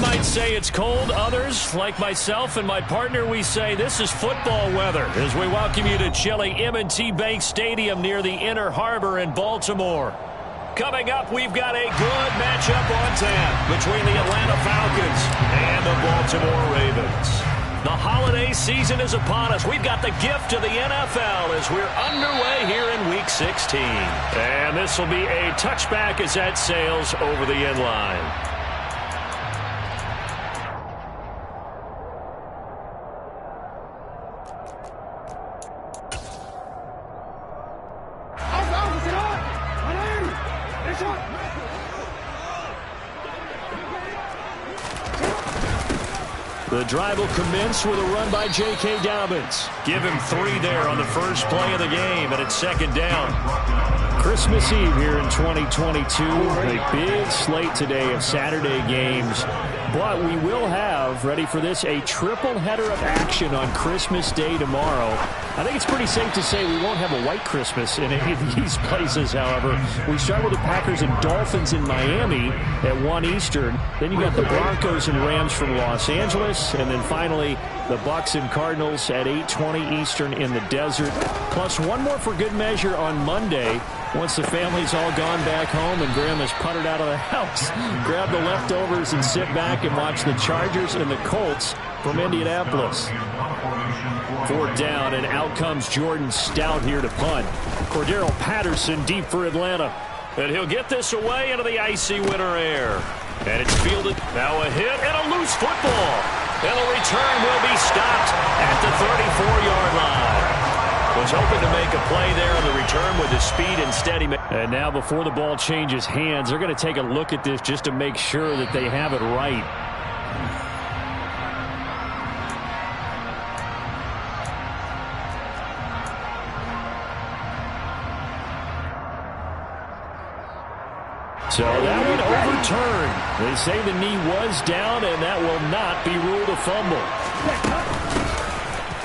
Some might say it's cold. Others, like myself and my partner, we say this is football weather as we welcome you to chilly M&T Bank Stadium near the Inner Harbor in Baltimore. Coming up, we've got a good matchup on tap between the Atlanta Falcons and the Baltimore Ravens. The holiday season is upon us. We've got the gift of the NFL as we're underway here in Week 16. And this will be a touchback as that sails over the end line. The drive will commence with a run by J.K. Dobbins. Give him 3 there on the first play of the game, and it's second down. Christmas Eve here in 2022. A big slate today of Saturday games. But we will have, ready for this, a triple header of action on Christmas Day tomorrow. I think it's pretty safe to say we won't have a white Christmas in any of these places, however. We start with the Packers and Dolphins in Miami at 1 Eastern. Then you got the Broncos and Rams from Los Angeles. And then finally, the Bucs and Cardinals at 8:20 Eastern in the desert. Plus one more for good measure on Monday. Once the family's all gone back home and Grandma's puttered out of the house, grab the leftovers and sit back and watch the Chargers and the Colts from Indianapolis. 4th down, and out comes Jordan Stout here to punt. Cordero Patterson deep for Atlanta. And he'll get this away into the icy winter air. And it's fielded. Now a hit and a loose football. And the return will be stopped at the 34-yard line. Was hoping to make a play there on the return with his speed and steady. And now before the ball changes hands, they're going to take a look at this just to make sure that they have it right. So that one overturned. They say the knee was down, and that will not be ruled a fumble.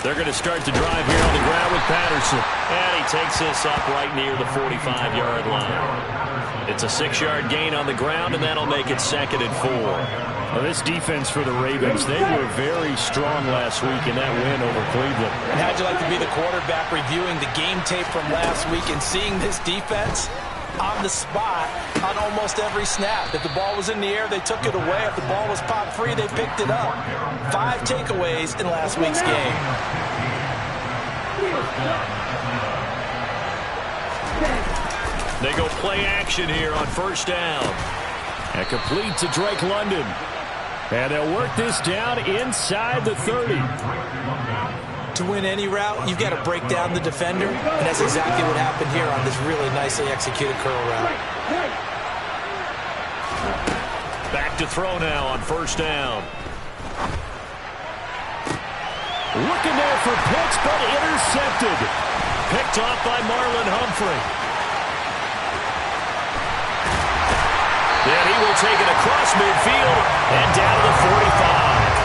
They're going to start the drive here on the ground with Patterson. And he takes this up right near the 45-yard line. It's a 6-yard gain on the ground, and that'll make it 2nd and 4. Well, this defense for the Ravens, they were very strong last week in that win over Cleveland. And how'd you like to be the quarterback reviewing the game tape from last week and seeing this defense on the spot on almost every snap? If the ball was in the air, they took it away. If the ball was popped free, they picked it up. 5 takeaways in last week's game. They go play action here on 1st down. And complete to Drake London. And they'll work this down inside the 30. To win any route, you've got to break down the defender, and that's exactly what happened here on this really nicely executed curl route. Back to throw now on 1st down. Looking there for Pitts, but intercepted. Picked off by Marlon Humphrey. Then he will take it across midfield and down to the 45.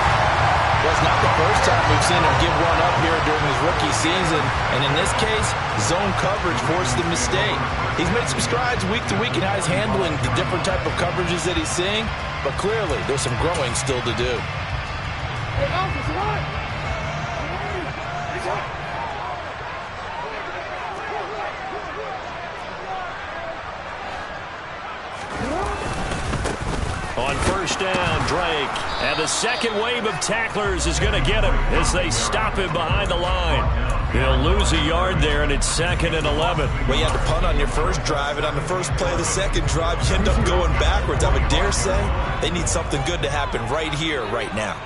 Well, it's not the first time we've seen him give one up here during his rookie season. And in this case, zone coverage forced the mistake. He's made some strides week to week in how he's handling the different type of coverages that he's seeing. But clearly, there's some growing still to do. On 1st down, Drake. And the second wave of tacklers is going to get him as they stop him behind the line. He'll lose a yard there, and it's 2nd and 11. Well, you had to punt on your first drive, and on the first play of the second drive, you end up going backwards. I would dare say they need something good to happen right here, right now.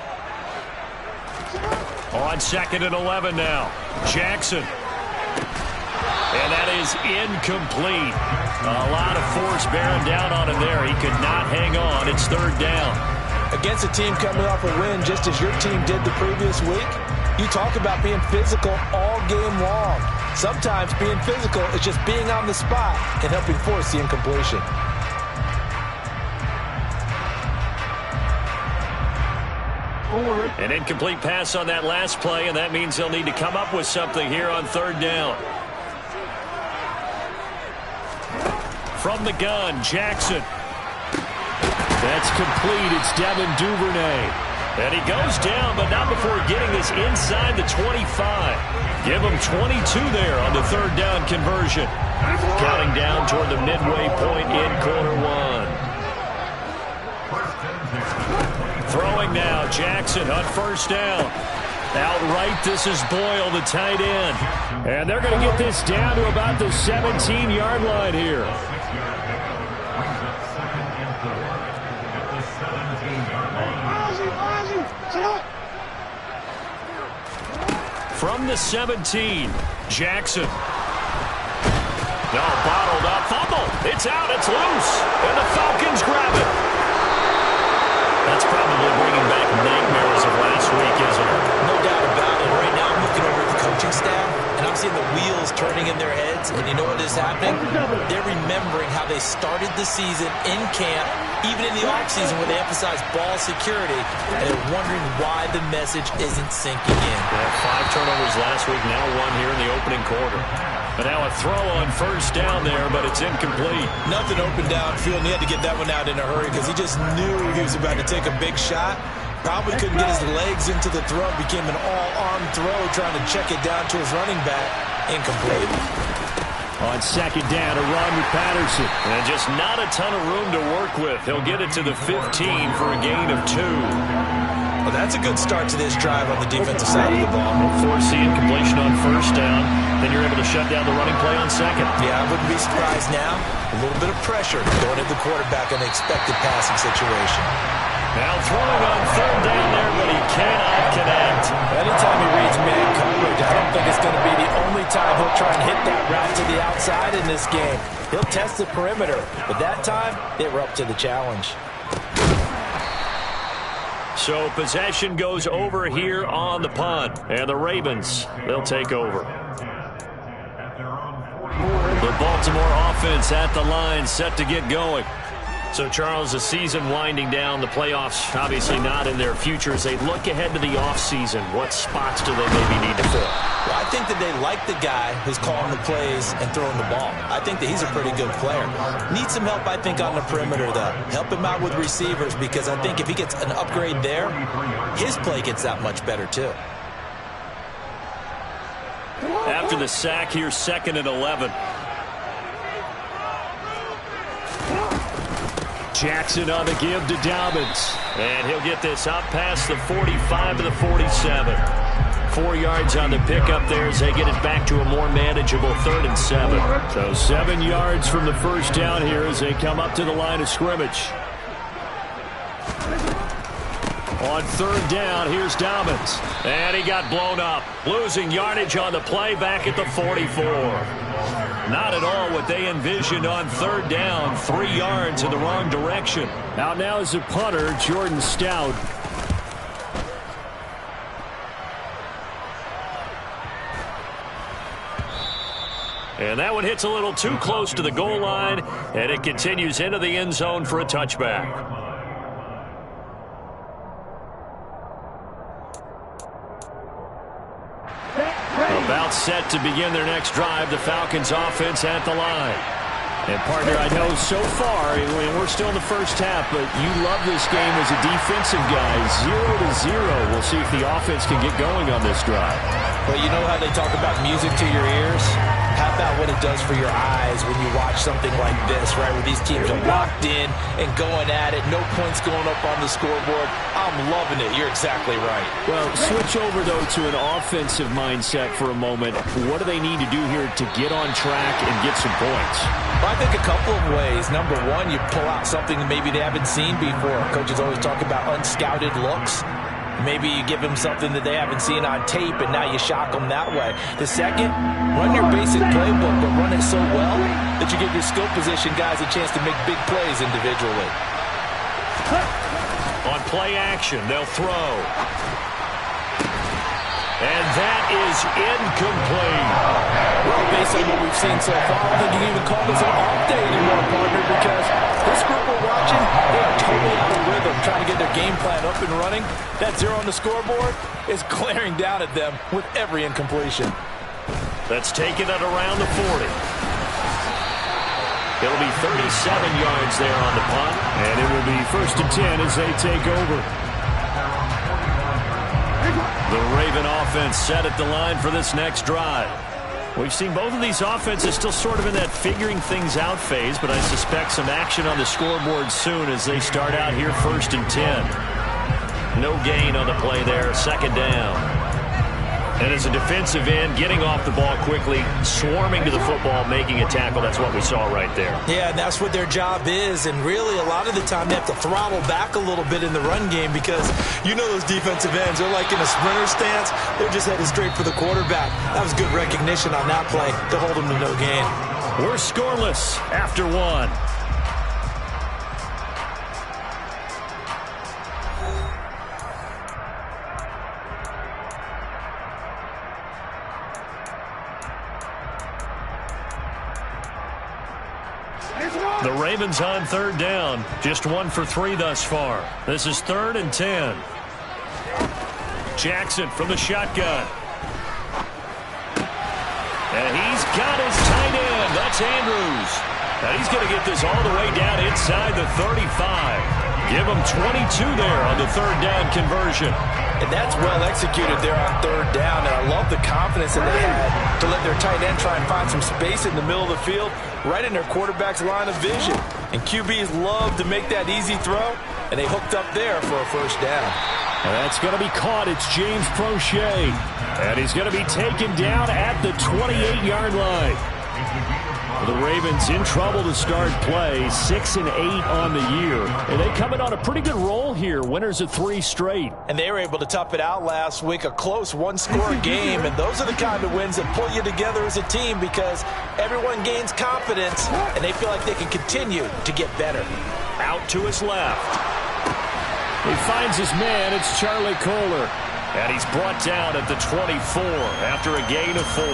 On 2nd and 11 now, Jackson. And that is incomplete. A lot of force bearing down on him there. He could not hang on. It's 3rd down. Against a team coming off a win just as your team did the previous week, you talk about being physical all game long. Sometimes being physical is just being on the spot and helping force the incompletion. An incomplete pass on that last play, and that means they'll need to come up with something here on 3rd down. From the gun, Jackson. That's complete. It's Devin Duvernay. And he goes down, but not before getting this inside the 25. Give him 22 there on the third down conversion. Counting down toward the midway point in quarter one. Throwing now, Jackson on first down. Outright, this is Boyle, the tight end. And they're going to get this down to about the 17-yard line here. From the 17, Jackson. No, bottled up, fumble. It's out, it's loose. And the Falcons grab it. That's probably bringing back nightmares of last week, isn't it? No doubt about it. Right now I'm looking over at the coaching staff, and I'm seeing the wheels turning in their heads. And you know what is happening? They're remembering how they started the season in camp, even in the offseason where they emphasized ball security, and they're wondering why the message isn't sinking in. They had 5 turnovers last week, now 1 here in the opening quarter. But now a throw on first down there, but it's incomplete. Nothing open downfield, and he had to get that one out in a hurry because he just knew he was about to take a big shot. Probably couldn't get his legs into the throw. Became an all-arm throw, trying to check it down to his running back. Incomplete. On second down, a run with Patterson. And just not a ton of room to work with. He'll get it to the 15 for a gain of 2. Well, that's a good start to this drive on the defensive side of the ball. Force the incompletion on first down. Then you're able to shut down the running play on second. Yeah, I wouldn't be surprised now. A little bit of pressure going at the quarterback in the expected passing situation. Now throwing on third down there, but he cannot connect. Anytime he reads man coverage, I don't think it's going to be the only time he'll try and hit that route to the outside in this game. He'll test the perimeter, but that time they were up to the challenge. So possession goes over here on the punt. And the Ravens, they'll take over. The Baltimore offense at the line, set to get going. So, Charles, the season winding down, the playoffs obviously not in their future. As they look ahead to the offseason, what spots do they maybe need to fill? Well, I think that they like the guy who's calling the plays and throwing the ball. I think that he's a pretty good player. Needs some help, I think, on the perimeter, though. Help him out with receivers, because I think if he gets an upgrade there, his play gets that much better, too. After the sack, here's 2nd and 11. Jackson on the give to Dobbins. And he'll get this up past the 45 to the 47. 4 yards on the pickup there as they get it back to a more manageable 3rd and 7. So 7 yards from the first down here as they come up to the line of scrimmage. On 3rd down, here's Dobbins. And he got blown up. Losing yardage on the play back at the 44. Not at all what they envisioned on 3rd down. 3 yards in the wrong direction. Out now is the punter, Jordan Stout. And that one hits a little too close to the goal line, and it continues into the end zone for a touchback. About set to begin their next drive, the Falcons offense at the line. And, partner, I know so far, and we're still in the first half, but you love this game as a defensive guy. 0-0. We'll see if the offense can get going on this drive. Well, you know how they talk about music to your ears? How about what it does for your eyes when you watch something like this, right, where these teams are locked in and going at it, no points going up on the scoreboard. I'm loving it. You're exactly right. Well, switch over, though, to an offensive mindset for a moment. What do they need to do here to get on track and get some points? Well, I think a couple of ways. Number one, you pull out something maybe they haven't seen before. Coaches always talk about unscouted looks. Maybe you give them something that they haven't seen on tape, and now you shock them that way. The second, run your basic playbook, but run it so well that you give your skill position guys a chance to make big plays individually. On play action, they'll throw. And that is incomplete. Well, based on what we've seen so far, I don't think you can even call this an off day anymore, partner, because this group we're watching, they are totally out of rhythm, trying to get their game plan up and running. That 0 on the scoreboard is glaring down at them with every incompletion. That's taken at around the 40. It'll be 37 yards there on the punt, and it will be 1st and 10 as they take over. The Raven offense set at the line for this next drive. We've seen both of these offenses still sort of in that figuring things out phase, but I suspect some action on the scoreboard soon as they start out here 1st and 10. No gain on the play there, 2nd down. And as a defensive end, getting off the ball quickly, swarming to the football, making a tackle, that's what we saw right there. Yeah, and that's what their job is. And really, a lot of the time, they have to throttle back a little bit in the run game because you know those defensive ends, they're like in a sprinter stance. They're just headed straight for the quarterback. That was good recognition on that play to hold them to no gain. We're scoreless after 1. The Ravens on 3rd down. Just 1 for 3 thus far. This is 3rd and 10. Jackson from the shotgun. And he's got his tight end. That's Andrews. And he's going to get this all the way down inside the 35. Give him 22 there on the 3rd down conversion. And that's well executed there on 3rd down. And I love the confidence that they had to let their tight end try and find some space in the middle of the field, right in their quarterback's line of vision. And QBs love to make that easy throw, and they hooked up there for a 1st down. And that's going to be caught. It's James Prochet. And he's going to be taken down at the 28-yard line. The Ravens in trouble to start play, 6 and 8 on the year. And they come in on a pretty good roll here, winners of 3 straight. And they were able to tough it out last week, a close one-score game. And those are the kind of wins that pull you together as a team because everyone gains confidence and they feel like they can continue to get better. Out to his left. He finds his man. It's Charlie Kohler. And he's brought down at the 24 after a gain of 4.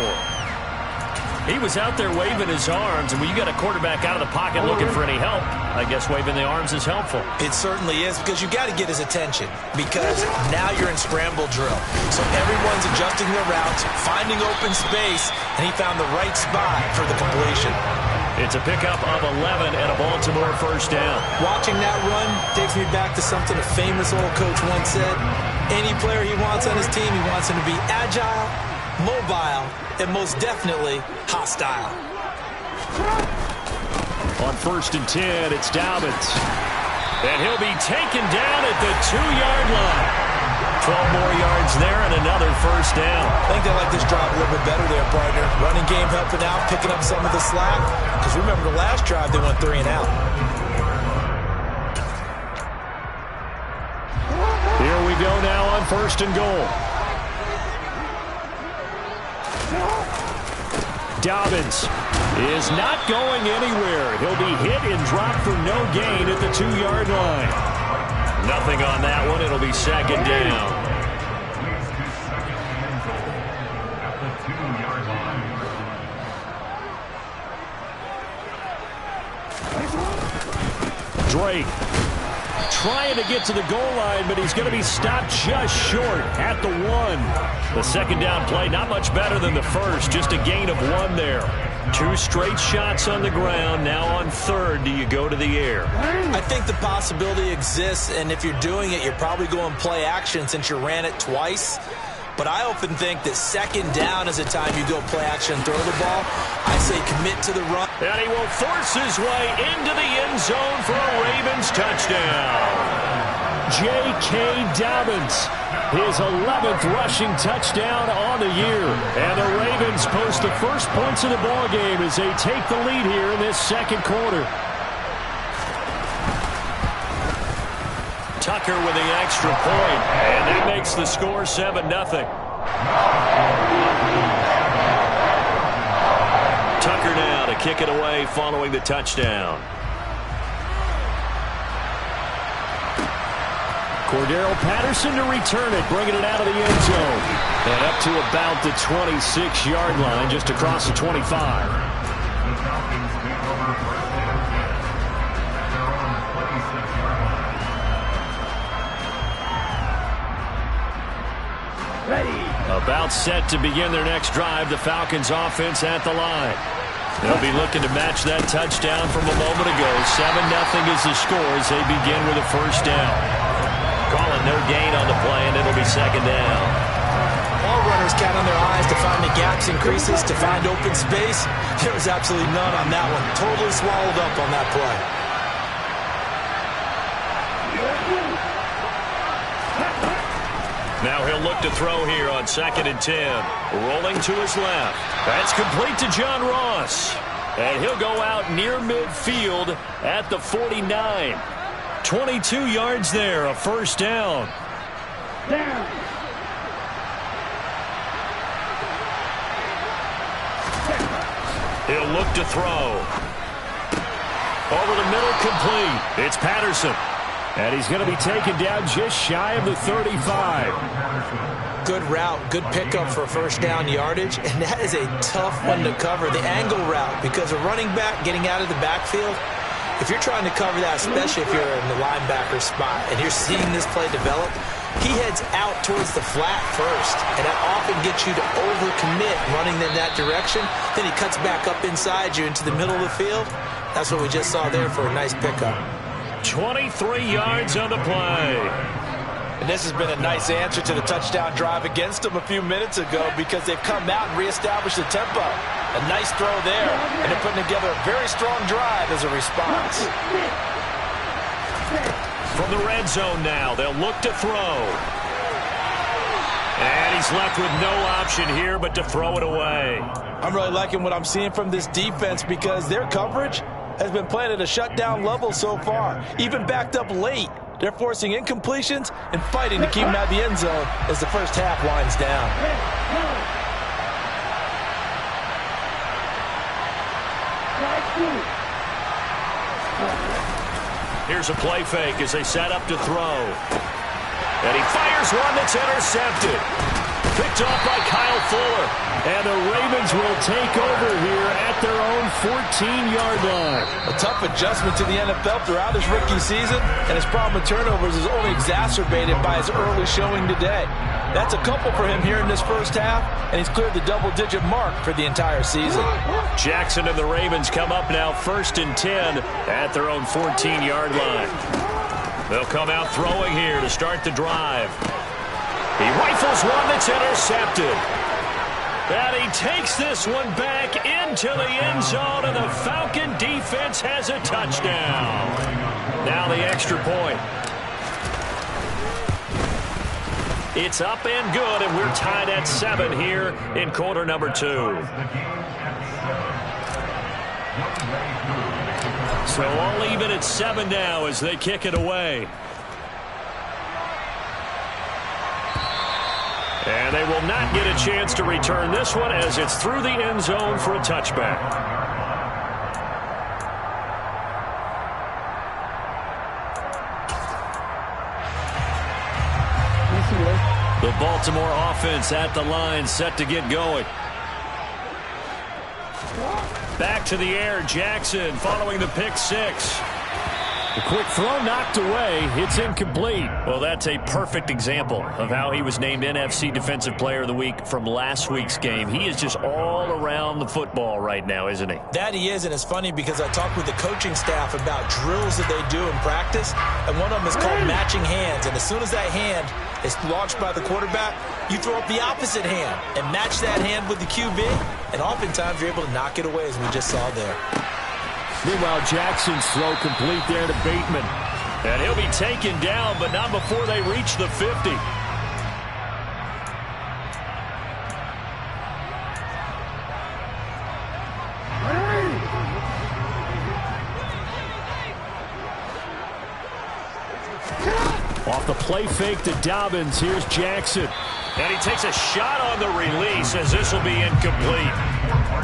He was out there waving his arms, and when you got a quarterback out of the pocket looking for any help, I guess waving the arms is helpful. It certainly is, because you got to get his attention, because now you're in scramble drill. So everyone's adjusting their routes, finding open space, and he found the right spot for the completion. It's a pickup of 11 and a Baltimore 1st down. Watching that run takes me back to something a famous old coach once said. Any player he wants on his team, he wants him to be agile, mobile, and most definitely hostile. On 1st and 10, it's Dobbins. And he'll be taken down at the 2-yard line. 12 more yards there and another 1st down. I think they like this drive a little bit better there, partner. Running game helping out, picking up some of the slack. Because remember the last drive, they went 3 and out. Here we go now on 1st and goal. Dobbins is not going anywhere. He'll be hit and dropped for no gain at the 2-yard line. Nothing on that one. It'll be 2nd down. Drake trying to get to the goal line, but he's going to be stopped just short at the 1. The 2nd down play, not much better than the first, just a gain of 1 there. 2 straight shots on the ground. Now on 3rd, do you go to the air? I think the possibility exists, and if you're doing it, you're probably going play action since you ran it twice. But I often think that 2nd down is the time you go play action and throw the ball. I say commit to the run. And he will force his way into the end zone for a Ravens touchdown. J.K. Dobbins, his 11th rushing touchdown on the year. And the Ravens post the first points of the ballgame as they take the lead here in this 2nd quarter. Tucker with the extra point, and that makes the score 7-0. Tucker now to kick it away following the touchdown. Cordero Patterson to return it, bringing it out of the end zone. And up to about the 26-yard line, just across the 25. About set to begin their next drive. The Falcons offense at the line. They'll be looking to match that touchdown from a moment ago. 7-0 is the score as they begin with a first down. Calling no gain on the play, and it'll be second down. All runners count on their eyes to find the gaps and creases, to find open space. There was absolutely none on that one. Totally swallowed up on that play. Now he'll look to throw here on 2nd and 10. Rolling to his left. That's complete to John Ross. And he'll go out near midfield at the 49. 22 yards there, a first down. He'll look to throw. Over the middle, complete. It's Patterson. And he's going to be taken down just shy of the 35. Good route, good pickup for first down yardage, and that is a tough one to cover, the angle route, because a running back getting out of the backfield, if you're trying to cover that, especially if you're in the linebacker spot and you're seeing this play develop, he heads out towards the flat first, and that often gets you to overcommit running in that direction. Then he cuts back up inside you into the middle of the field. That's what we just saw there for a nice pickup. 23 yards on the play. And this has been a nice answer to the touchdown drive against them a few minutes ago because they've come out and reestablished the tempo. A nice throw there, and they're putting together a very strong drive as a response. From the red zone now, they'll look to throw. And he's left with no option here but to throw it away. I'm really liking what I'm seeing from this defense because their coverage has been playing at a shutdown level so far. Even backed up late, they're forcing incompletions and fighting to keep them out of the end zone as the first half winds down. Here's a play fake as they set up to throw. And he fires one that's intercepted. Picked off by Kyle Fuller. And the Ravens will take over here at their own 14-yard line. A tough adjustment to the NFL throughout his rookie season, and his problem with turnovers is only exacerbated by his early showing today. That's a couple for him here in this first half, and he's cleared the double-digit mark for the entire season. Jackson and the Ravens come up now 1st and 10 at their own 14-yard line. They'll come out throwing here to start the drive. He rifles one that's intercepted. And he takes this one back into the end zone, and the Falcon defense has a touchdown. Now the extra point. It's up and good, and we're tied at 7 here in quarter number 2. So all even at 7 now as they kick it away. And they will not get a chance to return this one as it's through the end zone for a touchback. The Baltimore offense at the line, set to get going. Back to the air, Jackson following the pick six. The quick throw knocked away. It's incomplete. Well, that's a perfect example of how he was named NFC Defensive Player of the Week from last week's game. He is just all around the football right now, isn't he? That he is, and it's funny because I talked with the coaching staff about drills that they do in practice, and one of them is called matching hands. And as soon as that hand is launched by the quarterback, you throw up the opposite hand and match that hand with the QB, and oftentimes you're able to knock it away, as we just saw there. Meanwhile, Jackson's throw complete there to Bateman. And he'll be taken down, but not before they reach the 50. Off the play fake to Dobbins, here's Jackson. And he takes a shot on the release as this will be incomplete.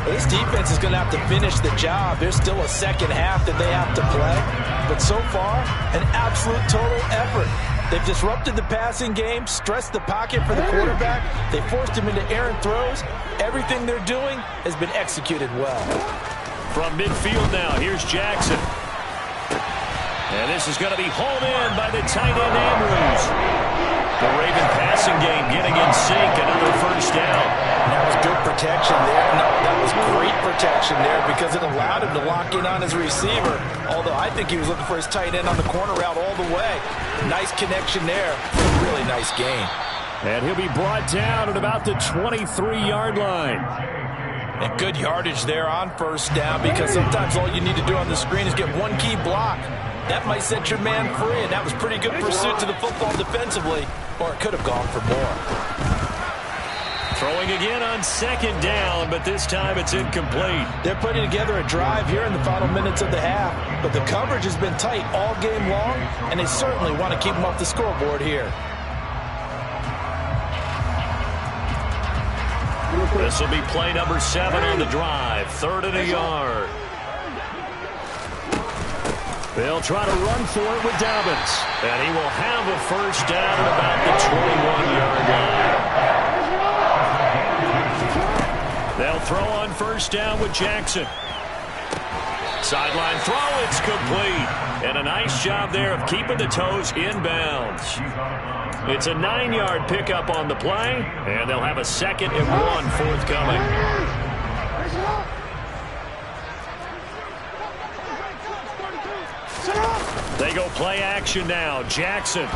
This defense is going to have to finish the job. There's still a second half that they have to play. But so far, an absolute total effort. They've disrupted the passing game, stressed the pocket for the quarterback. They forced him into errant throws. Everything they're doing has been executed well. From midfield now, here's Jackson. And this is going to be hauled in by the tight end Andrews. The Raven passing game getting in sync, another first down. That was good protection there. No, that was great protection. connection there because it allowed him to lock in on his receiver, although I think he was looking for his tight end on the corner route all the way. Nice connection there. Really nice gain. And he'll be brought down at about the 23-yard line. And good yardage there on first down because sometimes all you need to do on the screen is get one key block. That might set your man free, and that was pretty good pursuit to the football defensively, or it could have gone for more. Throwing again on second down, but this time it's incomplete. They're putting together a drive here in the final minutes of the half, but the coverage has been tight all game long, and they certainly want to keep them off the scoreboard here. This will be play number 7 on the drive. 3rd and a yard. They'll try to run for it with Dobbins. And he will have a first down at about the 21-yard line. They'll throw on first down with Jackson. Sideline throw, it's complete. And a nice job there of keeping the toes inbounds. It's a 9-yard pickup on the play, and they'll have a 2nd and 1 forthcoming. They go play action now. Jackson.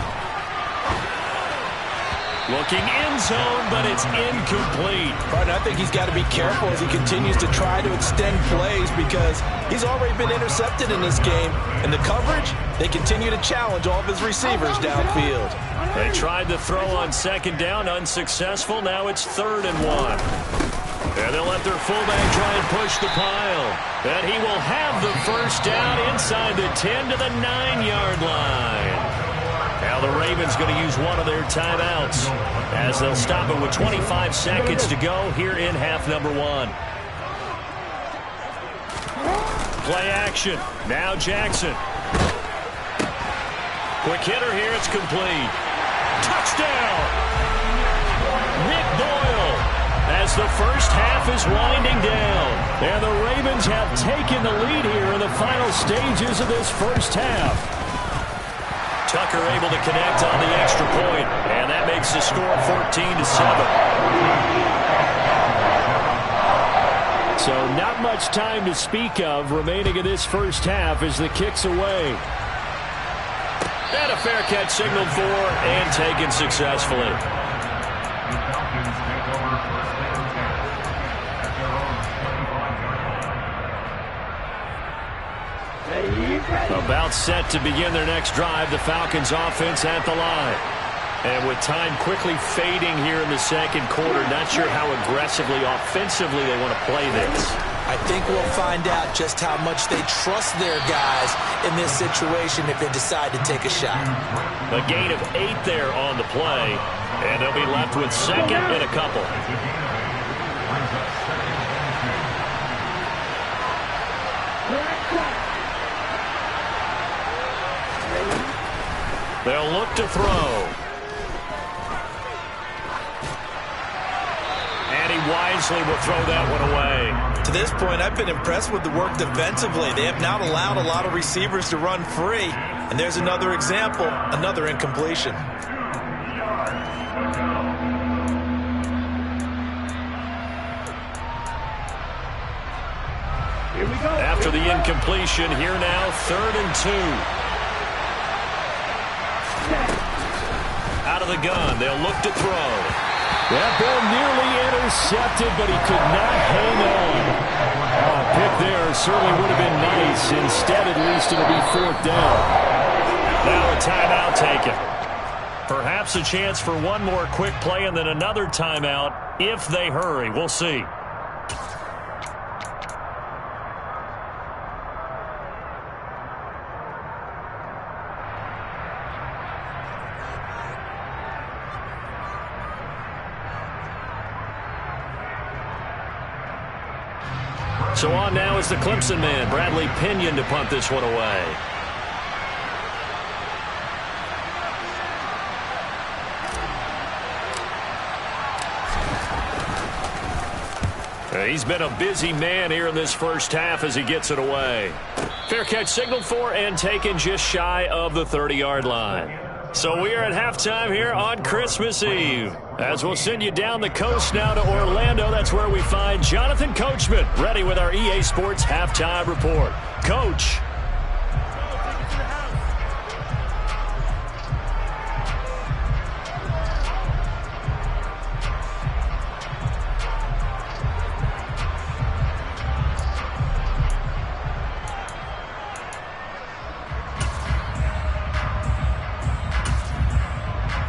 Looking end zone, but it's incomplete. Right, I think he's got to be careful as he continues to try to extend plays because he's already been intercepted in this game. And the coverage, they continue to challenge all of his receivers downfield. They tried to throw on second down, unsuccessful. Now it's 3rd and 1. And they'll let their fullback try and push the pile. And he will have the first down inside the 10 to the 9-yard line. Now the Ravens going to use one of their timeouts as they'll stop it with 25 seconds to go here in half number 1. Play action. Now Jackson. Quick hitter here. It's complete. Touchdown. Nick Boyle as the first half is winding down. And the Ravens have taken the lead here in the final stages of this first half. Tucker able to connect on the extra point, and that makes the score 14-7. So not much time to speak of remaining in this first half as the kick's away. And a fair catch signaled for and taken successfully. About set to begin their next drive, the Falcons offense at the line. And with time quickly fading here in the second quarter, not sure how aggressively, offensively they want to play this. I think we'll find out just how much they trust their guys in this situation if they decide to take a shot. A gain of 8 there on the play, and they'll be left with 2nd and a couple. They'll look to throw. And he wisely will throw that one away. To this point, I've been impressed with the work defensively. They have not allowed a lot of receivers to run free. And there's another example, another incompletion. Here we go. After the incompletion, here now, 3rd and 2. Out of the gun, they'll look to throw. That ball nearly intercepted, but he could not hang on. Oh, a pick there certainly would have been nice. Instead, at least it'll be 4th down. Now a timeout taken. Perhaps a chance for one more quick play and then another timeout if they hurry. We'll see. So on now is the Clemson man, Bradley Pinion, to punt this one away. He's been a busy man here in this first half as he gets it away. Fair catch signaled for and taken just shy of the 30-yard line. So we are at halftime here on Christmas Eve. As we'll send you down the coast now to Orlando, that's where we find Jonathan Coachman, ready with our EA Sports Halftime Report. Coach.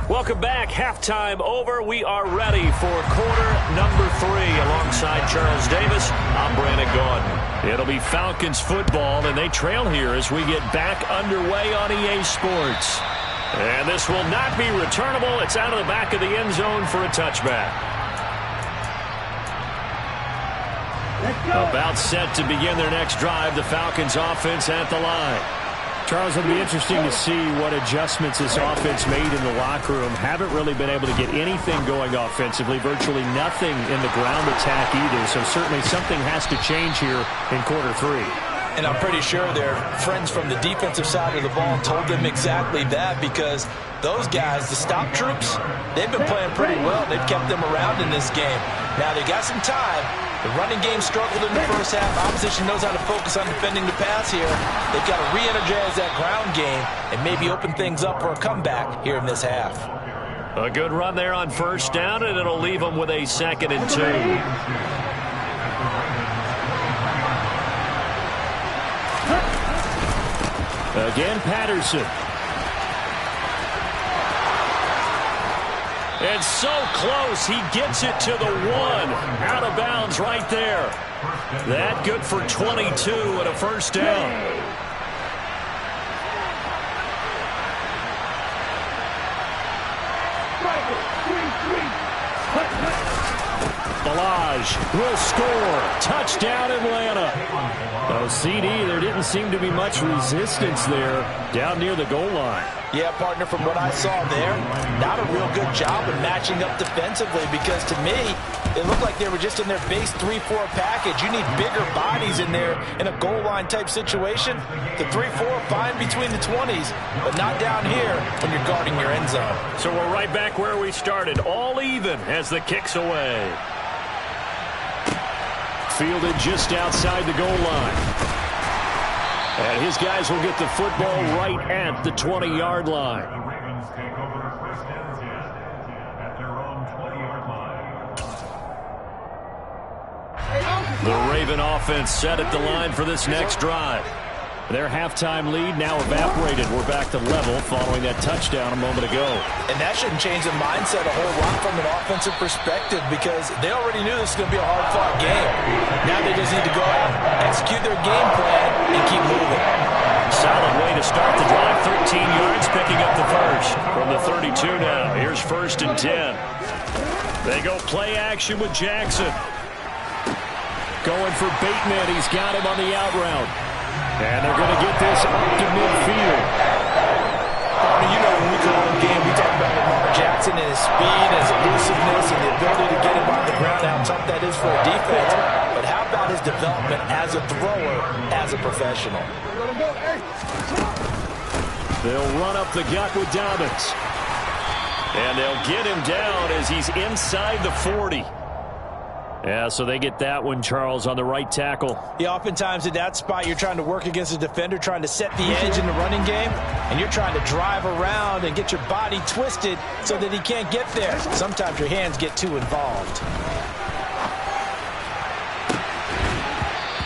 Welcome back. Halftime over. We are ready for quarter number 3. Alongside Charles Davis, I'm Brandon Gaudin. It'll be Falcons football, and they trail here as we get back underway on EA Sports. And this will not be returnable. It's out of the back of the end zone for a touchback. About set to begin their next drive. The Falcons offense at the line. Charles, it'll be interesting to see what adjustments this offense made in the locker room. Haven't really been able to get anything going offensively, virtually nothing in the ground attack either. So certainly something has to change here in quarter 3. And I'm pretty sure their friends from the defensive side of the ball told them exactly that, because those guys, the stop troops, they've been playing pretty well. They've kept them around in this game. Now they got some time. The running game struggled in the first half. Opposition knows how to focus on defending the pass here. They've got to re-energize that ground game and maybe open things up for a comeback here in this half. A good run there on first down, and it'll leave them with a 2nd and 2. Again, Patterson. And so close, he gets it to the 1. Out of bounds right there. That good for 22 and a first down. Balaj will score. Touchdown, Atlanta. Oh, CD, there didn't seem to be much resistance there down near the goal line. Yeah, partner, from what I saw there, not a real good job of matching up defensively, because to me, it looked like they were just in their base 3-4 package. You need bigger bodies in there in a goal line type situation. The 3-4, fine between the 20s, but not down here when you're guarding your end zone. So we're right back where we started, all even as the kick's away. Fielded just outside the goal line. And his guys will get the football right at the 20-yard line. The Raven offense set at the line for this next drive. Their halftime lead now evaporated. We're back to level following that touchdown a moment ago. And that shouldn't change the mindset a whole lot from an offensive perspective, because they already knew this was going to be a hard-fought game. Now they just need to go out, execute their game plan, and keep moving. Solid way to start the drive. 13 yards, picking up the first. From the 32 now, here's 1st and 10. They go play action with Jackson. Going for Bateman. He's got him on the out route. And they're going to get this up to midfield. You know, when we call him game, we talk about Lamar Jackson and his speed, his elusiveness, and the ability to get him on the ground, how tough that is for a defense. But how about his development as a thrower, as a professional? They'll run up the gut with Dobbins. And they'll get him down as he's inside the 40. Yeah, so they get that one, Charles, on the right tackle. Yeah, oftentimes in that spot, you're trying to work against a defender, trying to set the edge in the running game, and you're trying to drive around and get your body twisted so that he can't get there. Sometimes your hands get too involved.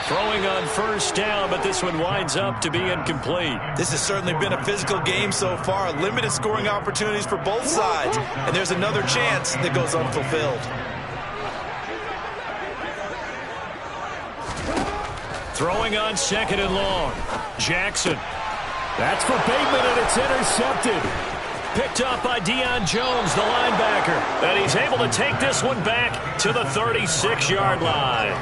Throwing on first down, but this one winds up to be incomplete. This has certainly been a physical game so far. Limited scoring opportunities for both sides, and there's another chance that goes unfulfilled. Throwing on 2nd and long. Jackson. That's for Bateman, and it's intercepted. Picked up by Deion Jones, the linebacker. And he's able to take this one back to the 36-yard line.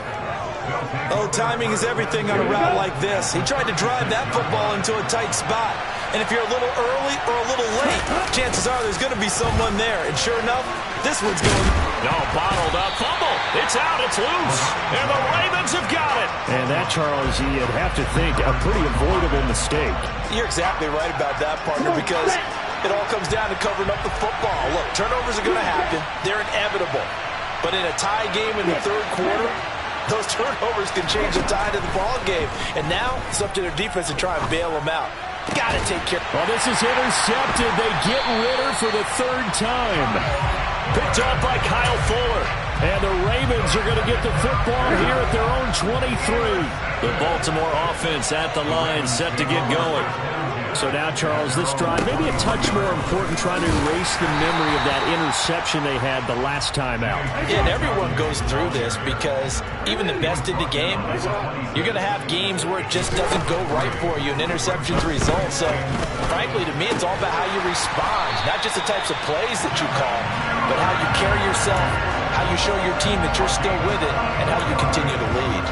Oh, timing is everything on a route like this. He tried to drive that football into a tight spot. And if you're a little early or a little late, chances are there's going to be someone there. And sure enough, this one's going. No, bottled up. Fumble. It's out. It's loose. And the Ravens have got it. And that, Charles, you'd have to think a pretty avoidable mistake. You're exactly right about that, partner, because It all comes down to covering up the football. Look, turnovers are going to happen. They're inevitable. But in a tie game in the third quarter, those turnovers can change the tide of the ball game. And now it's up to their defense to try and bail them out. Got to take care. Well, this is intercepted. They get Ritter for the third time. Picked up by Kyle Fuller. And the Ravens are going to get the football here at their own 23. The Baltimore offense at the line, set to get going. So now, Charles, this drive maybe a touch more important, trying to erase the memory of that interception they had the last time out. Yeah, and everyone goes through this because even the best in the game, you're going to have games where it just doesn't go right for you, and interceptions result. So, frankly, to me, it's all about how you respond, not just the types of plays that you call, but how you carry yourself, how you show your team that you're still with it, and how you continue to lead.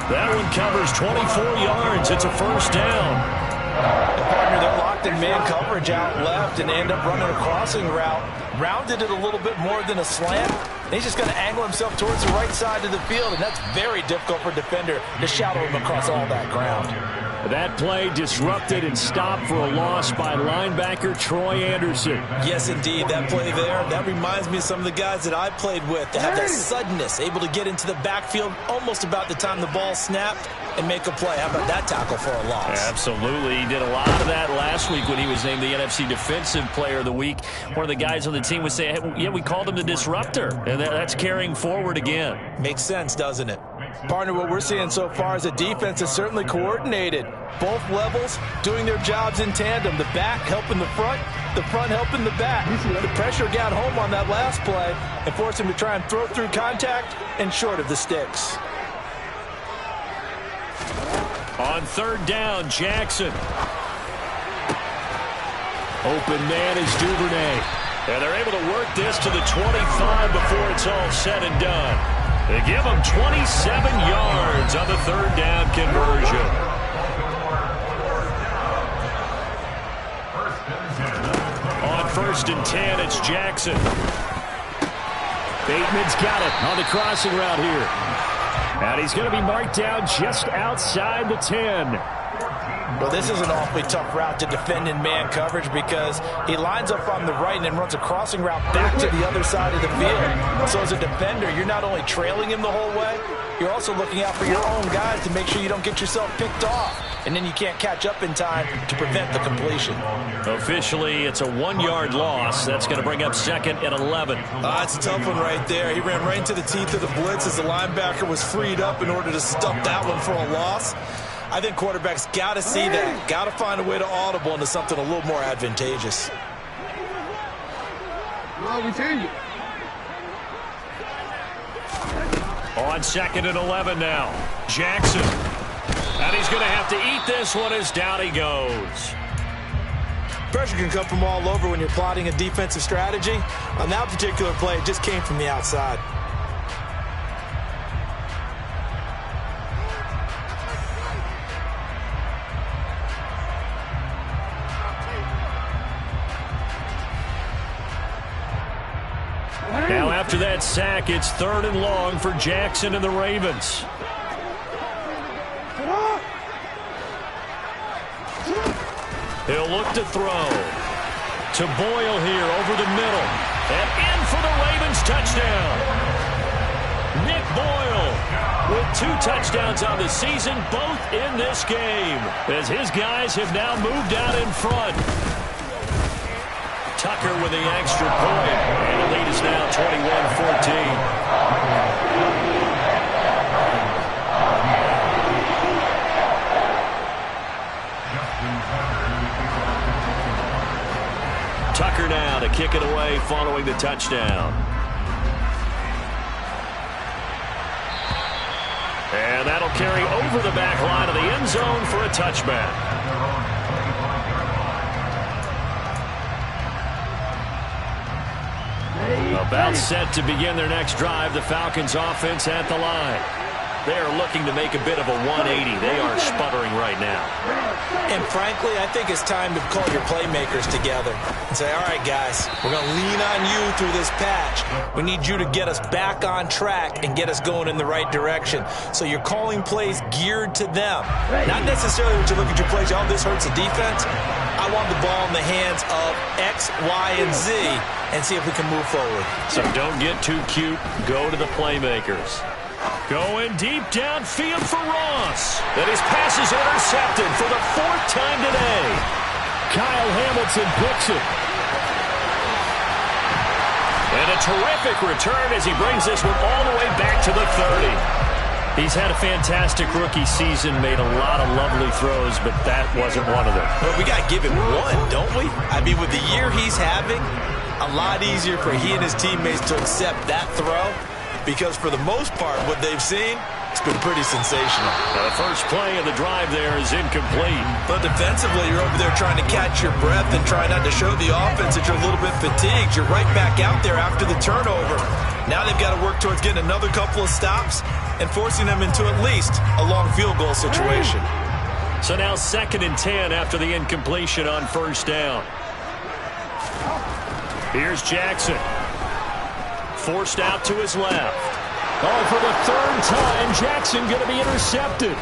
That one covers 24 yards. It's a first down. And partner, they're locked in man coverage out left, and they end up running a crossing route. Rounded it a little bit more than a slant. And he's just going to angle himself towards the right side of the field, and that's very difficult for a defender to shadow him across all that ground. That play disrupted and stopped for a loss by linebacker Troy Anderson. Yes, indeed. That play there, that reminds me of some of the guys that I played with. They have that suddenness, able to get into the backfield almost about the time the ball snapped and make a play. How about that tackle for a loss? Absolutely. He did a lot of that last week when he was named the NFC Defensive Player of the Week. One of the guys on the team would say, hey, yeah, we called him the disruptor, and that's carrying forward again. Makes sense, doesn't it? Partner, what we're seeing so far is a defense is certainly coordinated. Both levels doing their jobs in tandem. The back helping the front helping the back. The pressure got home on that last play and forced him to try and throw through contact and short of the sticks. On third down, Jackson. Open man is Duvernay. And they're able to work this to the 25 before it's all said and done. They give him 27 yards on the third down conversion. On first and 10, it's Jackson. Bateman's got it on the crossing route here. And he's going to be marked down just outside the 10. Well, this is an awfully tough route to defend in man coverage because he lines up on the right and then runs a crossing route back to the other side of the field. So as a defender, you're not only trailing him the whole way, you're also looking out for your own guys to make sure you don't get yourself picked off. And then you can't catch up in time to prevent the completion. Officially, it's a 1-yard loss. That's going to bring up second and 11. It's a tough one right there. He ran right into the teeth of the blitz as the linebacker was freed up in order to stop that one for a loss. I think quarterbacks got to see that. Got to find a way to audible into something a little more advantageous. Well, we hear you. On second and 11 now. Jackson. And he's going to have to eat this one as down he goes. Pressure can come from all over when you're plotting a defensive strategy. On that particular play, it just came from the outside. Now after that sack, it's third and long for Jackson and the Ravens. He'll look to throw. To Boyle here over the middle. And in for the Ravens touchdown. Nick Boyle with 2 touchdowns on the season, both in this game, as his guys have now moved out in front. Tucker with the extra point, and the lead is now 21-14. Tucker now to kick it away following the touchdown. And that'll carry over the back line of the end zone for a touchback. About set to begin their next drive. The Falcons offense at the line. They are looking to make a bit of a 180. They are sputtering right now. And frankly, I think it's time to call your playmakers together and say, all right, guys, we're going to lean on you through this patch. We need you to get us back on track and get us going in the right direction. So you're calling plays geared to them. Not necessarily when you look at your plays, oh, this hurts the defense. I want the ball in the hands of X, Y, and Z and see if we can move forward. So don't get too cute. Go to the playmakers. Going deep downfield for Ross. And his pass is intercepted for the 4th time today. Kyle Hamilton picks it. And a terrific return as he brings this one all the way back to the 30. He's had a fantastic rookie season, made a lot of lovely throws, but that wasn't one of them. Well, we got to give him one, don't we? I mean, with the year he's having, a lot easier for he and his teammates to accept that throw because for the most part, what they've seen, it's been pretty sensational. The first play of the drive there is incomplete. But defensively, you're over there trying to catch your breath and try not to show the offense that you're a little bit fatigued. You're right back out there after the turnover. Now they've got to work towards getting another couple of stops and forcing them into at least a long field goal situation. So now 2nd and 10 after the incompletion on 1st down. Here's Jackson. Forced out to his left. Oh, for the 3rd time, Jackson going to be intercepted.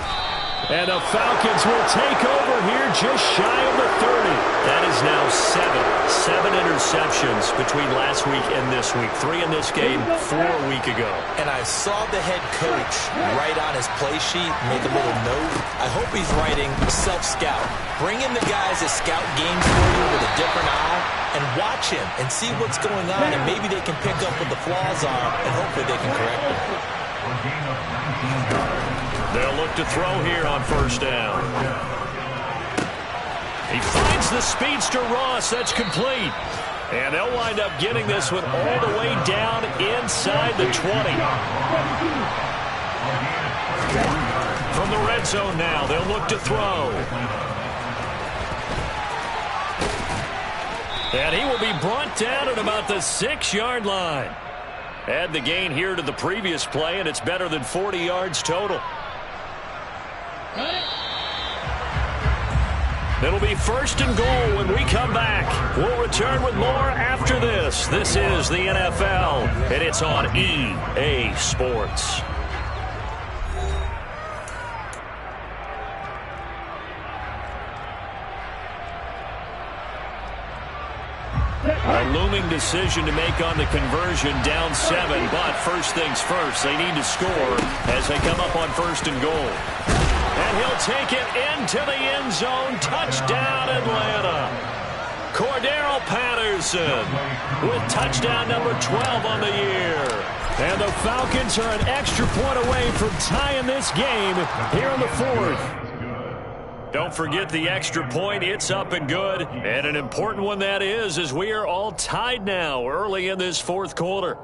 And the Falcons will take over here just shy of the 30. That is now 7 interceptions between last week and this week. 3 in this game, 4 a week ago. And I saw the head coach write on his play sheet, make a little note. I hope he's writing self-scout. Bring in the guys that scout games for you with a different eye and watch him and see what's going on, and maybe they can pick up what the flaws are, and hopefully they can correct them. They'll look to throw here on 1st down. He finds the speedster Ross. That's complete. And they'll wind up getting this one all the way down inside the 20. From the red zone now, they'll look to throw. And he will be brought down at about the 6-yard line. Add the gain here to the previous play, and it's better than 40 yards total. It'll be 1st and goal when we come back. We'll return with more after this. This is the NFL, and it's on EA Sports. A looming decision to make on the conversion, down 7, but first things first, they need to score as they come up on 1st and goal. And he'll take it into the end zone. Touchdown, Atlanta. Cordero Patterson with touchdown number 12 on the year. And the Falcons are an extra point away from tying this game here in the 4th. Don't forget the extra point. It's up and good. And an important one that is, as we are all tied now early in this 4th quarter.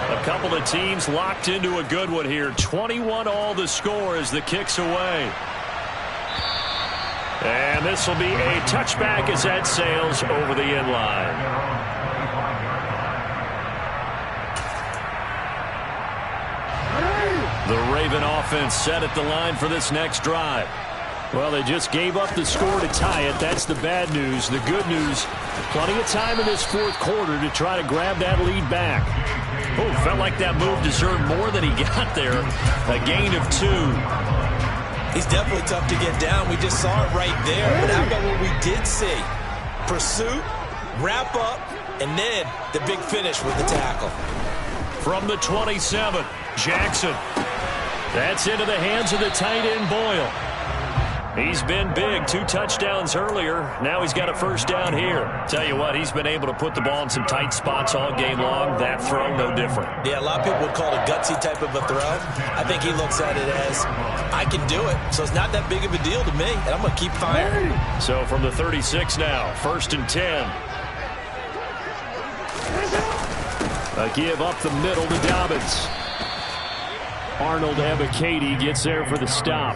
A couple of teams locked into a good one here. 21 all the score as the kick's away. And this will be a touchback as that sails over the end line. The Raven offense set at the line for this next drive. Well, they just gave up the score to tie it. That's the bad news. The good news, plenty of time in this 4th quarter to try to grab that lead back. Oh, felt like that move deserved more than he got there. A gain of 2. He's definitely tough to get down. We just saw it right there. But how about what we did see? Pursuit, wrap up, and then the big finish with the tackle. From the 27, Jackson. That's into the hands of the tight end, Boyle. He's been big. 2 touchdowns earlier. Now he's got a 1st down here. Tell you what, he's been able to put the ball in some tight spots all game long. That throw, no different. Yeah, a lot of people would call it a gutsy type of a throw. I think he looks at it as, I can do it. So it's not that big of a deal to me, and I'm going to keep firing. So from the 36 now, 1st and 10. A give up the middle to Dobbins. Arnold Ebiketie gets there for the stop.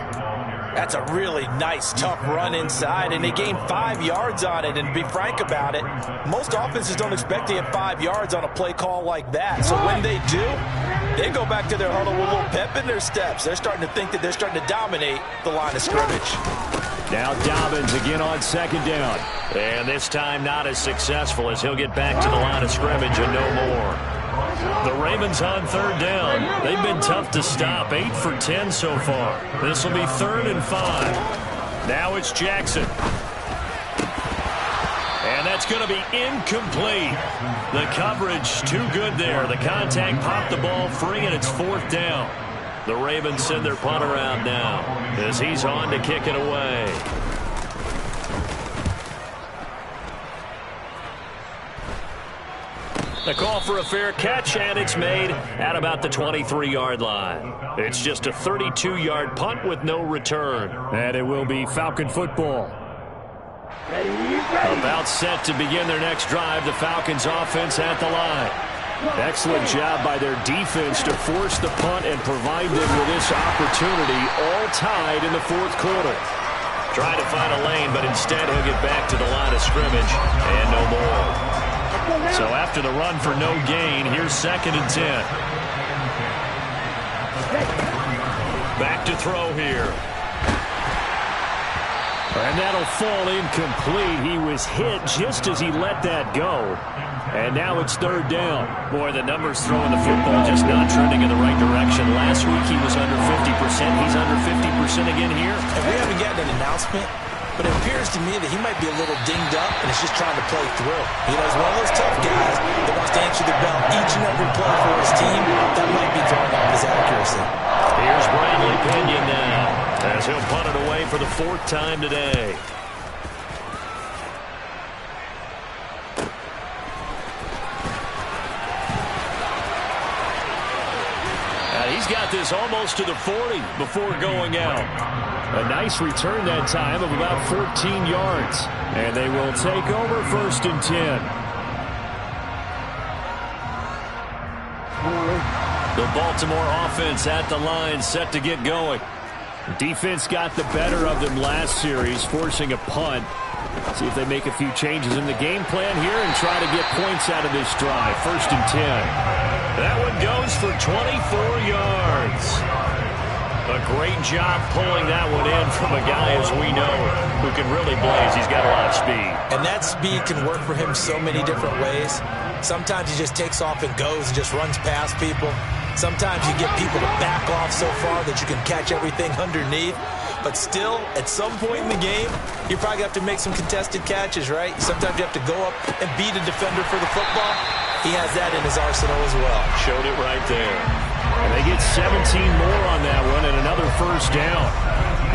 That's a really nice, tough run inside, and they gained 5 yards on it. And to be frank about it, most offenses don't expect to get 5 yards on a play call like that. So when they do, they go back to their huddle with a little pep in their steps. They're starting to think that they're starting to dominate the line of scrimmage. Now Dobbins again on second down. And this time not as successful as he'll get back to the line of scrimmage and no more. The Ravens on third down. They've been tough to stop. 8 for 10 so far. This will be 3rd and 5. Now it's Jackson. And that's going to be incomplete. The coverage too good there. The contact popped the ball free, and it's 4th down. The Ravens send their punter out now as he's on to kick it away. The call for a fair catch, and it's made at about the 23-yard line. It's just a 32-yard punt with no return. And it will be Falcon football. About set to begin their next drive, the Falcons offense at the line. Excellent job by their defense to force the punt and provide them with this opportunity, all tied in the 4th quarter. Trying to find a lane, but instead he'll get back to the line of scrimmage and no more. So after the run for no gain, here's 2nd and 10. Back to throw here. And that'll fall incomplete. He was hit just as he let that go. And now it's 3rd down. Boy, the numbers throwing the football just not trending in the right direction. Last week he was under 50%. He's under 50% again here. And we haven't gotten an announcement, but it appears to me that he might be a little dinged up and is just trying to play through. You know, he's one of those tough guys that wants to answer the bell each and every play for his team. That might be throwing off his accuracy. Here's Bradley Pinion now as he'll punt it away for the 4th time today. He's got this almost to the 40 before going out. A nice return that time of about 14 yards. And they will take over 1st and 10. The Baltimore offense at the line, set to get going. Defense got the better of them last series, forcing a punt. See if they make a few changes in the game plan here and try to get points out of this drive. 1st and 10. That one goes for 24 yards. A great job pulling that one in from a guy, as we know, who can really blaze. He's got a lot of speed. And that speed can work for him so many different ways. Sometimes he just takes off and goes and just runs past people. Sometimes you get people to back off so far that you can catch everything underneath. But still, at some point in the game, you probably have to make some contested catches, right? Sometimes you have to go up and beat a defender for the football. He has that in his arsenal as well. Showed it right there. And they get 17 more on that one and another 1st down.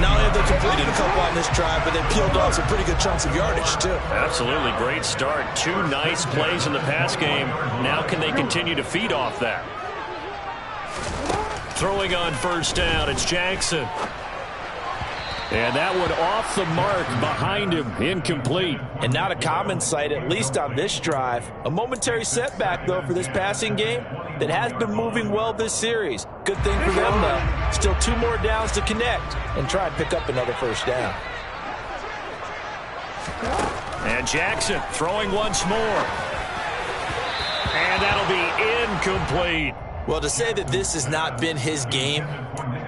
Not only have they completed a couple on this drive, but they peeled off some pretty good chunks of yardage, too. Absolutely. Great start. 2 nice plays in the pass game. Now can they continue to feed off that? Throwing on 1st down, it's Jackson. And that one off the mark behind him, incomplete. And not a common sight, at least on this drive. A momentary setback, though, for this passing game that has been moving well this series. Good thing for them, though. Still 2 more downs to connect and try and pick up another 1st down. And Jackson throwing once more. And that'll be incomplete. Well, to say that this has not been his game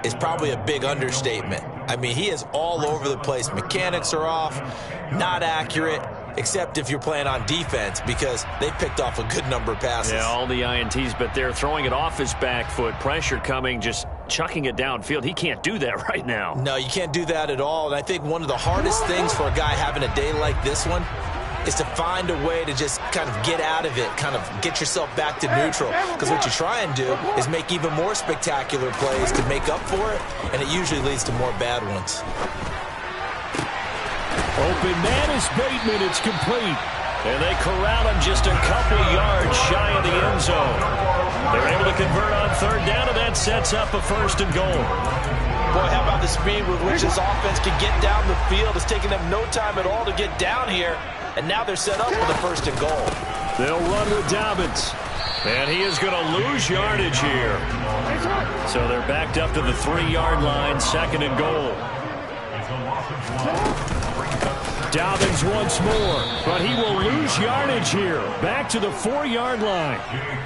is probably a big understatement. I mean, he is all over the place. Mechanics are off, not accurate, except if you're playing on defense, because they picked off a good number of passes. Yeah, all the INTs, but they're throwing it off his back foot. Pressure coming, just chucking it downfield. He can't do that right now. No, you can't do that at all. And I think one of the hardest things for a guy having a day like this one is to find a way to just kind of get out of it, kind of get yourself back to neutral. Because what you try and do is make even more spectacular plays to make up for it, and it usually leads to more bad ones. Open man is Bateman. It's complete. And they corral him just a couple yards shy of the end zone. They're able to convert on 3rd down, and that sets up a 1st and goal. Boy, how about the speed with which this offense can get down the field? It's taking them no time at all to get down here. And now they're set up for the 1st and goal. They'll run with Dobbins. And he is going to lose yardage here. So they're backed up to the 3-yard line, 2nd and goal. Dobbins once more, but he will lose yardage here. Back to the 4-yard line.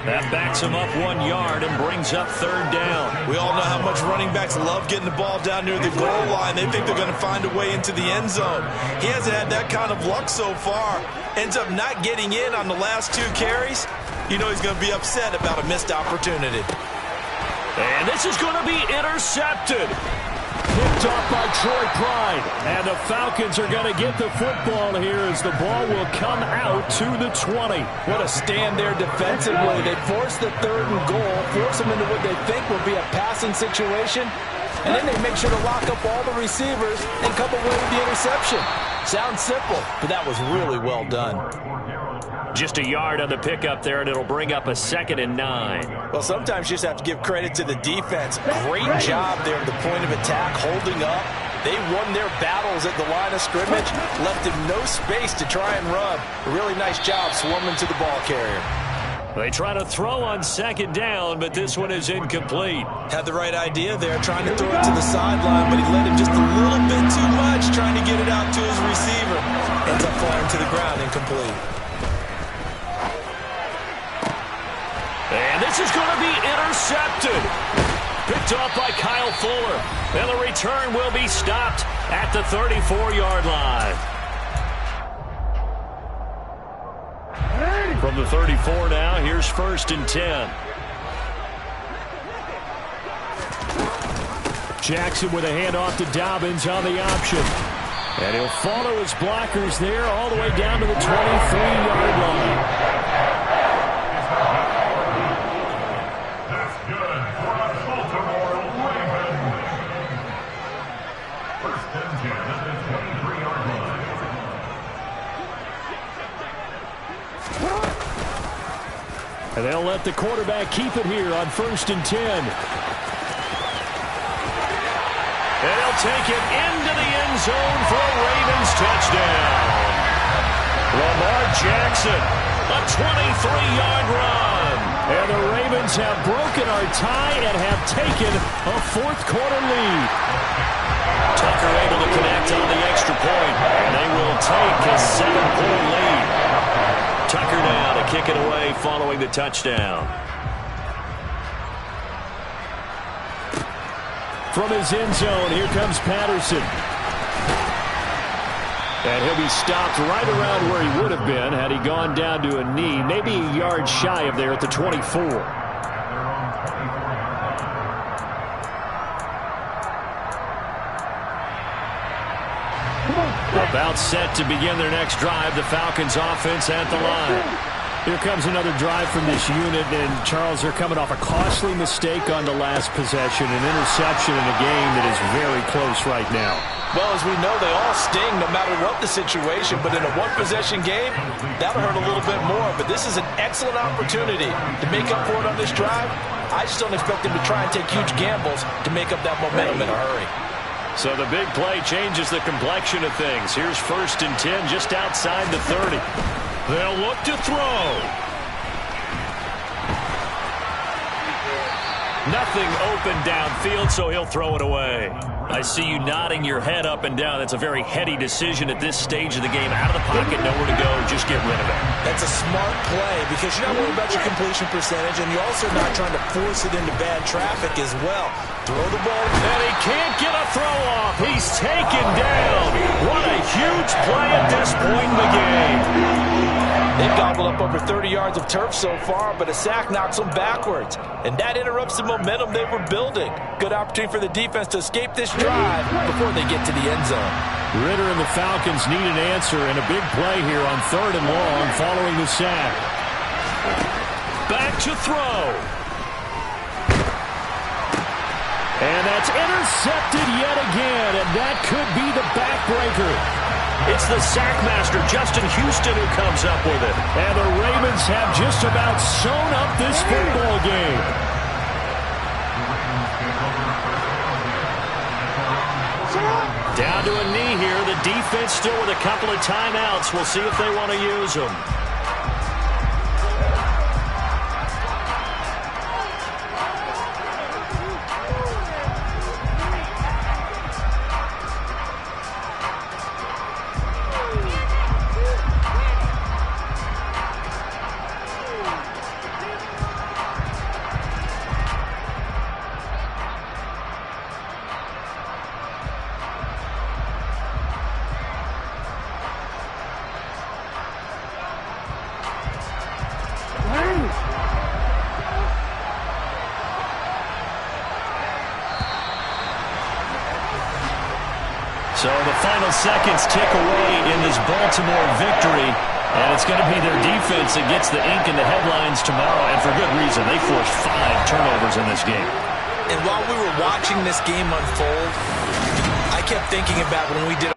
That backs him up 1 yard and brings up 3rd down. We all know how much running backs love getting the ball down near the goal line. They think they're going to find a way into the end zone. He hasn't had that kind of luck so far. Ends up not getting in on the last 2 carries. You know he's going to be upset about a missed opportunity. And this is going to be intercepted. Picked off by Troy Pride. And the Falcons are going to get the football here as the ball will come out to the 20. What a stand there defensively. They force the 3rd and goal, force them into what they think will be a passing situation, and then they make sure to lock up all the receivers and come away with the interception. Sounds simple, but that was really well done. Just a yard on the pickup there, and it'll bring up a 2nd and 9. Well, sometimes you just have to give credit to the defense. Great job there at the point of attack, holding up. They won their battles at the line of scrimmage, left him no space to try and run. A really nice job swarming to the ball carrier. They try to throw on 2nd down, but this one is incomplete. Had the right idea there, trying to throw it to the sideline, but he let him just a little bit too much, trying to get it out to his receiver. Ends up flying to the ground, incomplete. And this is going to be intercepted. Picked off by Kyle Fuller. And the return will be stopped at the 34-yard line. From the 34 now, here's 1st and 10. Jackson with a handoff to Dobbins on the option. And he'll follow his blockers there all the way down to the 23-yard line. And they'll let the quarterback keep it here on 1st and 10. And he'll take it into the end zone for a Ravens touchdown. Lamar Jackson, a 23-yard run. And the Ravens have broken our tie and have taken a 4th-quarter lead. Tucker able to connect on the extra point, and they will take a 7-point lead. Tucker now to kick it away following the touchdown. From his end zone, here comes Patterson. And he'll be stopped right around where he would have been had he gone down to a knee, maybe a yard shy of there at the 24. About set to begin their next drive, the Falcons offense at the line. Here comes another drive from this unit, and Charles, they're coming off a costly mistake on the last possession, an interception in a game that is very close right now. Well, as we know, they all sting no matter what the situation, but in a one-possession game, that'll hurt a little bit more. But this is an excellent opportunity to make up for it on this drive. I just don't expect them to try and take huge gambles to make up that momentum in a hurry. So the big play changes the complexion of things. Here's 1st and 10 just outside the 30. They'll look to throw. Nothing open downfield, so he'll throw it away. I see you nodding your head up and down. That's a very heady decision at this stage of the game. Out of the pocket, nowhere to go. Just get rid of it. That's a smart play because you're not worried about your completion percentage, and you're also not trying to force it into bad traffic as well. Throw the ball. And he can't get a throw off. He's taken down. What a huge play at this point in the game. They've gobbled up over 30 yards of turf so far, but a sack knocks them backwards. And that interrupts the momentum they were building. Good opportunity for the defense to escape this drive before they get to the end zone. Ritter and the Falcons need an answer, and a big play here on 3rd and long following the sack. Back to throw. And that's intercepted yet again, and that could be the backbreaker. It's the sackmaster, Justin Houston, who comes up with it. And the Ravens have just about sewn up this football game. Down to a knee here. The defense still with a couple of timeouts. We'll see if they want to use them. So the final seconds tick away in this Baltimore victory, and it's going to be their defense that gets the ink in the headlines tomorrow, and for good reason. They forced 5 turnovers in this game. And while we were watching this game unfold, I kept thinking about when we did